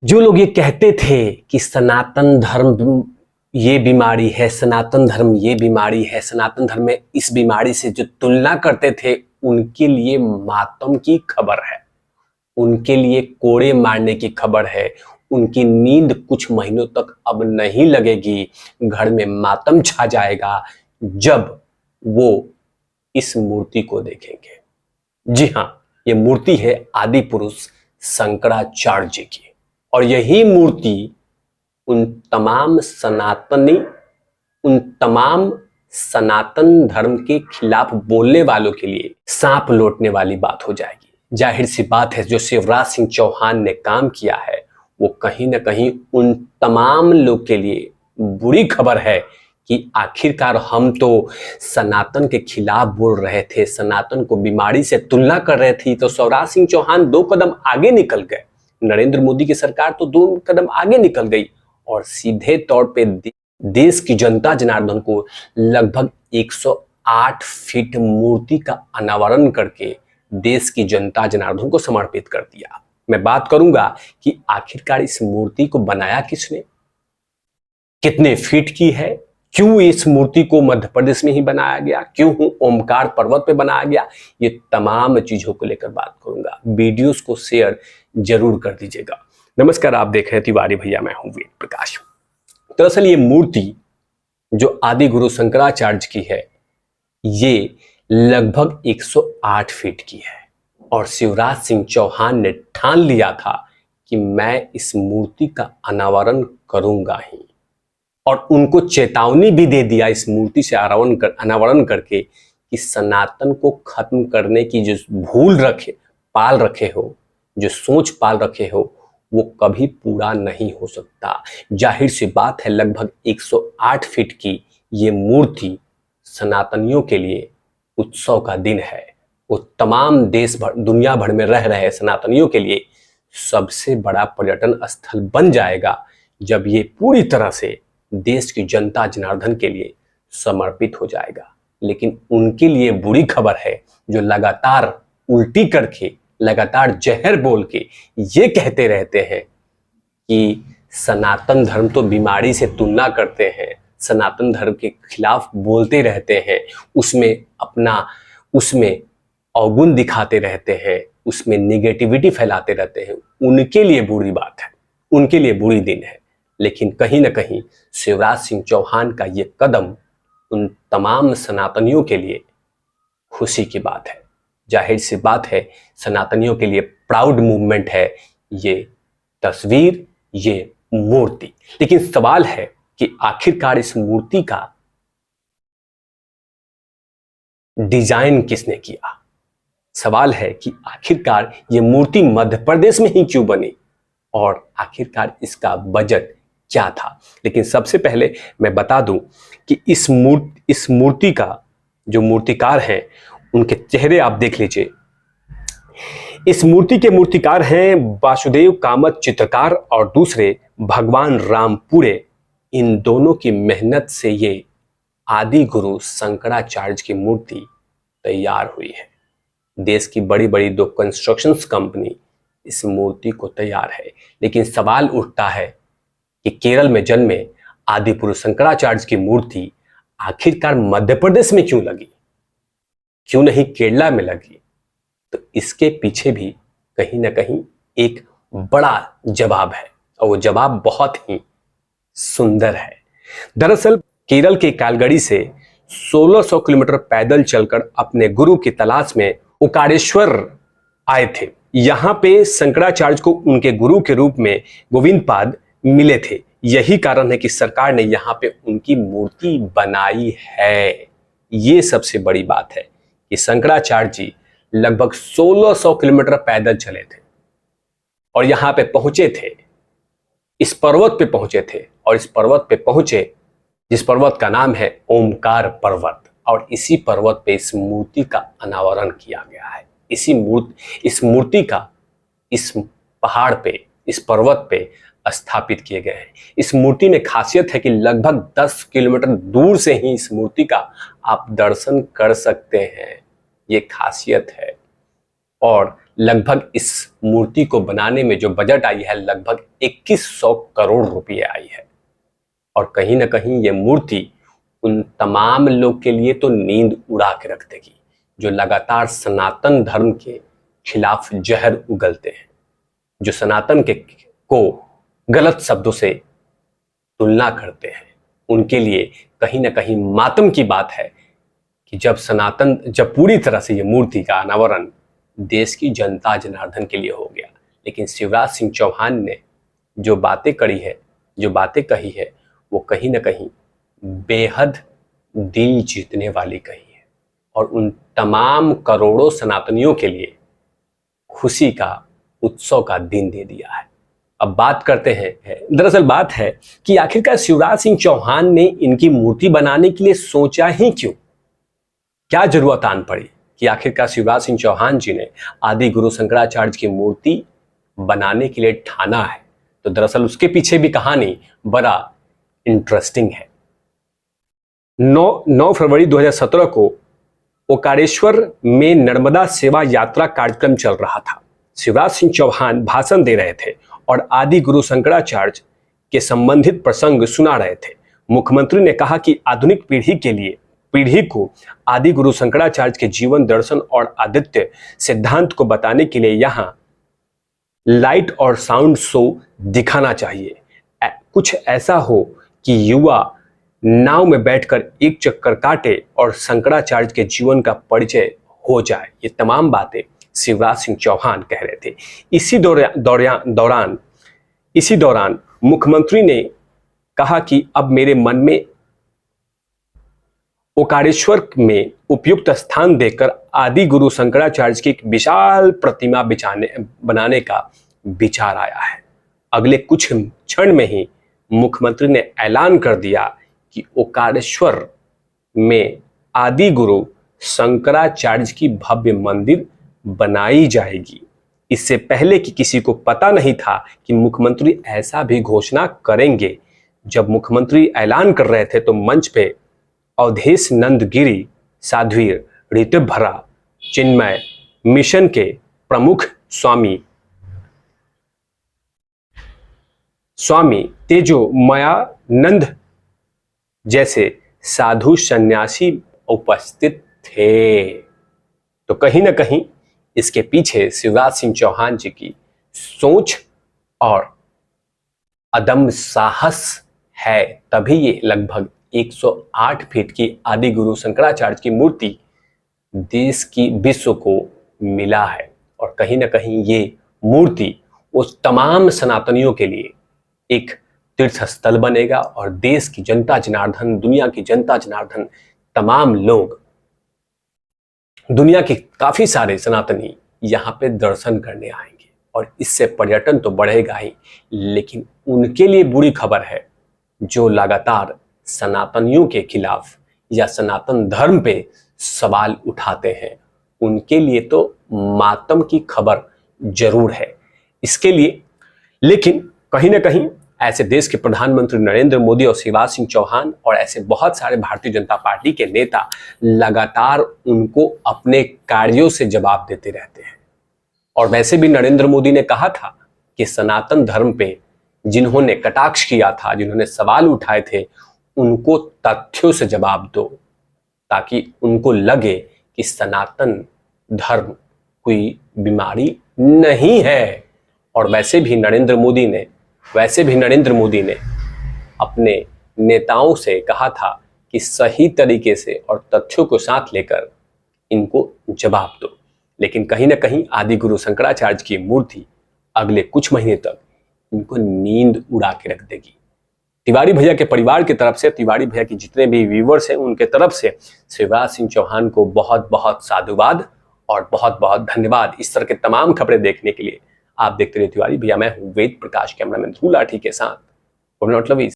जो लोग ये कहते थे कि सनातन धर्म ये बीमारी है, सनातन धर्म ये बीमारी है, सनातन धर्म में इस बीमारी से जो तुलना करते थे, उनके लिए मातम की खबर है, उनके लिए कोड़े मारने की खबर है। उनकी नींद कुछ महीनों तक अब नहीं लगेगी। घर में मातम छा जाएगा जब वो इस मूर्ति को देखेंगे। जी हां, ये मूर्ति है आदि पुरुष शंकराचार्य जी की, और यही मूर्ति उन तमाम सनातनी, उन तमाम सनातन धर्म के खिलाफ बोलने वालों के लिए सांप लौटने वाली बात हो जाएगी। जाहिर सी बात है, जो शिवराज सिंह चौहान ने काम किया है वो कहीं ना कहीं उन तमाम लोग के लिए बुरी खबर है कि आखिरकार हम तो सनातन के खिलाफ बोल रहे थे, सनातन को बीमारी से तुलना कर रहे थे, तो शिवराज सिंह चौहान 2 कदम आगे निकल गए, नरेंद्र मोदी की सरकार तो 2 कदम आगे निकल गई और सीधे तौर पे देश की जनता जनार्दन को लगभग 108 फीट मूर्ति का अनावरण करके देश की जनता जनार्दन को समर्पित कर दिया। मैं बात करूंगा कि आखिरकार इस मूर्ति को बनाया किसने, कितने फीट की है, क्यों इस मूर्ति को मध्य प्रदेश में ही बनाया गया, क्यों ओमकार पर्वत पे बनाया गया, ये तमाम चीजों को लेकर बात करूंगा। वीडियोस को शेयर जरूर कर दीजिएगा। नमस्कार, आप देख रहे हैं तिवारी भैया, मैं हूं वेद प्रकाश। दरअसल ये मूर्ति जो आदि गुरु शंकराचार्य की है, ये लगभग 108 फीट की है और शिवराज सिंह चौहान ने ठान लिया था कि मैं इस मूर्ति का अनावरण करूंगा ही, और उनको चेतावनी भी दे दिया इस मूर्ति से अनावरण करके कि सनातन को खत्म करने की जो भूल पाल रखे हो, जो सोच पाल रखे हो, वो कभी पूरा नहीं हो सकता। जाहिर सी बात है, लगभग 108 फीट की ये मूर्ति सनातनियों के लिए उत्सव का दिन है। वो तमाम देश भर, दुनिया भर में रह रहे सनातनियों के लिए सबसे बड़ा पर्यटन स्थल बन जाएगा जब ये पूरी तरह से देश की जनता जनार्दन के लिए समर्पित हो जाएगा। लेकिन उनके लिए बुरी खबर है जो लगातार उल्टी करके, लगातार जहर बोल के ये कहते रहते हैं कि सनातन धर्म तो बीमारी से तुलना करते हैं, सनातन धर्म के खिलाफ बोलते रहते हैं, उसमें अवगुण दिखाते रहते हैं, उसमें निगेटिविटी फैलाते रहते हैं। उनके लिए बुरी बात है, उनके लिए बुरी दिन है। लेकिन कहीं ना कहीं शिवराज सिंह चौहान का ये कदम उन तमाम सनातनियों के लिए खुशी की बात है। जाहिर सी बात है, सनातनियों के लिए प्राउड मूवमेंट है ये तस्वीर, ये मूर्ति। लेकिन सवाल है कि आखिरकार इस मूर्ति का डिजाइन किसने किया। सवाल है कि आखिरकार ये मूर्ति मध्य प्रदेश में ही क्यों बनी और आखिरकार इसका बजट क्या था। लेकिन सबसे पहले मैं बता दूं कि इस मूर्ति का जो मूर्तिकार हैं, उनके चेहरे आप देख लीजिए। इस मूर्ति के मूर्तिकार हैं वासुदेव कामत चित्रकार और दूसरे भगवान रामपुरे। इन दोनों की मेहनत से ये आदि गुरु शंकराचार्य की मूर्ति तैयार हुई है। देश की बड़ी बड़ी 2 कंस्ट्रक्शन कंपनी इस मूर्ति को तैयार है। लेकिन सवाल उठता है कि केरल में जन्मे आदि पुरुष शंकराचार्य की मूर्ति आखिरकार मध्य प्रदेश में क्यों लगी, क्यों नहीं केरला में लगी। तो इसके पीछे भी कहीं ना कहीं एक बड़ा जवाब है और वो जवाब बहुत ही सुंदर है। दरअसल केरल के कालगड़ी से 1600 किलोमीटर पैदल चलकर अपने गुरु की तलाश में ओकारेश्वर आए थे। यहां पे शंकराचार्य को उनके गुरु के रूप में गोविंद पाद मिले थे। यही कारण है कि सरकार ने यहां पे उनकी मूर्ति बनाई है। ये सबसे बड़ी बात है कि शंकराचार्य जी लगभग 1600 किलोमीटर पैदल चले थे और यहां पे पहुंचे थे, इस पर्वत पे पहुंचे थे, और इस पर्वत पे पहुंचे जिस पर्वत का नाम है ओमकार पर्वत, और इसी पर्वत पे इस मूर्ति का अनावरण किया गया है। इस मूर्ति का इस पहाड़ पे, इस पर्वत पे स्थापित किए गए हैं। इस मूर्ति में खासियत है कि लगभग 10 किलोमीटर दूर से ही इस मूर्ति का आप दर्शन कर सकते हैं, ये खासियत है। और लगभग इस मूर्ति को बनाने में जो बजट आई है लगभग 2100 करोड़ रुपए आई है। और कहीं ना कहीं ये मूर्ति उन तमाम लोग के लिए तो नींद उड़ा के रख देगी जो लगातार सनातन धर्म के खिलाफ जहर उगलते हैं, जो सनातन को गलत शब्दों से तुलना करते हैं। उनके लिए कहीं ना कहीं मातम की बात है कि जब पूरी तरह से ये मूर्ति का अनावरण देश की जनता जनार्दन के लिए हो गया, लेकिन शिवराज सिंह चौहान ने जो बातें कही है वो कहीं ना कहीं बेहद दिल जीतने वाली कही है और उन तमाम करोड़ों सनातनियों के लिए खुशी का उत्सव का दिन दे दिया है। अब बात करते हैं, दरअसल बात है कि आखिरकार शिवराज सिंह चौहान ने इनकी मूर्ति बनाने के लिए सोचा ही क्यों, क्या जरूरत आन पड़ी कि आखिरकार शिवराज सिंह चौहान जी ने आदि गुरु शंकराचार्य की मूर्ति बनाने के लिए ठाना है। तो दरअसल उसके पीछे भी कहानी बड़ा इंटरेस्टिंग है। 9 फरवरी 2017 को ओकारेश्वर में नर्मदा सेवा यात्रा कार्यक्रम चल रहा था। शिवराज सिंह चौहान भाषण दे रहे थे और आदि गुरु शंकराचार्य के संबंधित प्रसंग सुना रहे थे। मुख्यमंत्री ने कहा कि आधुनिक पीढ़ी को आदि गुरु शंकराचार्य के जीवन दर्शन और आदित्य सिद्धांत को बताने के लिए यहाँ लाइट और साउंड शो दिखाना चाहिए। कुछ ऐसा हो कि युवा नाव में बैठकर एक चक्कर काटे और शंकराचार्य के जीवन का परिचय हो जाए। ये तमाम बातें शिवराज सिंह चौहान कह रहे थे। इसी दौरान मुख्यमंत्री ने कहा कि अब मेरे मन में ओकारेश्वर में उपयुक्त स्थान देकर आदि गुरु शंकराचार्य की एक विशाल प्रतिमा बनाने का विचार आया है। अगले कुछ क्षण में ही मुख्यमंत्री ने ऐलान कर दिया कि ओकारेश्वर में आदि गुरु शंकराचार्य की भव्य मंदिर बनाई जाएगी। इससे पहले कि किसी को पता नहीं था कि मुख्यमंत्री ऐसा भी घोषणा करेंगे। जब मुख्यमंत्री ऐलान कर रहे थे तो मंच पे अवधेश नंद गिरी, साध्वी ऋतुभरा, चिन्मय मिशन के प्रमुख स्वामी तेजोमयानंद जैसे साधु सन्यासी उपस्थित थे। तो कहीं ना कहीं इसके पीछे शिवराज सिंह चौहान जी की सोच और अदम्य साहस है, तभी ये लगभग 108 फीट की आदि गुरु शंकराचार्य की मूर्ति विश्व को मिला है। और कहीं ना कहीं ये मूर्ति उस तमाम सनातनियों के लिए एक तीर्थ स्थल बनेगा और देश की जनता जनार्दन, दुनिया की जनता जनार्दन, तमाम लोग, दुनिया के काफी सारे सनातनी यहाँ पे दर्शन करने आएंगे और इससे पर्यटन तो बढ़ेगा ही, लेकिन उनके लिए बुरी खबर है जो लगातार सनातनियों के खिलाफ या सनातन धर्म पे सवाल उठाते हैं। उनके लिए तो मातम की खबर जरूर है इसके लिए। लेकिन कहीं ना कहीं ऐसे देश के प्रधानमंत्री नरेंद्र मोदी और शिवराज सिंह चौहान और ऐसे बहुत सारे भारतीय जनता पार्टी के नेता लगातार उनको अपने कार्यों से जवाब देते रहते हैं। और वैसे भी नरेंद्र मोदी ने कहा था कि सनातन धर्म पे जिन्होंने कटाक्ष किया था, जिन्होंने सवाल उठाए थे, उनको तथ्यों से जवाब दो, ताकि उनको लगे कि सनातन धर्म कोई बीमारी नहीं है। और वैसे भी नरेंद्र मोदी ने अपने नेताओं से कहा था कि सही तरीके से और तथ्यों को साथ लेकर इनको जवाब दो। लेकिन कहीं ना कहीं आदि गुरु शंकराचार्य की मूर्ति अगले कुछ महीने तक इनको नींद उड़ा के रख देगी। तिवारी भैया के परिवार की तरफ से, तिवारी भैया की जितने भी व्यूवर्स हैं उनके तरफ से शिवराज सिंह चौहान को बहुत बहुत साधुवाद और बहुत बहुत धन्यवाद। इस तरह के तमाम खबरें देखने के लिए आप देखते रहिए तिवारी भैया। मैं हूं वेद प्रकाश, कैमरामैन ध्रुव लाठी के साथ।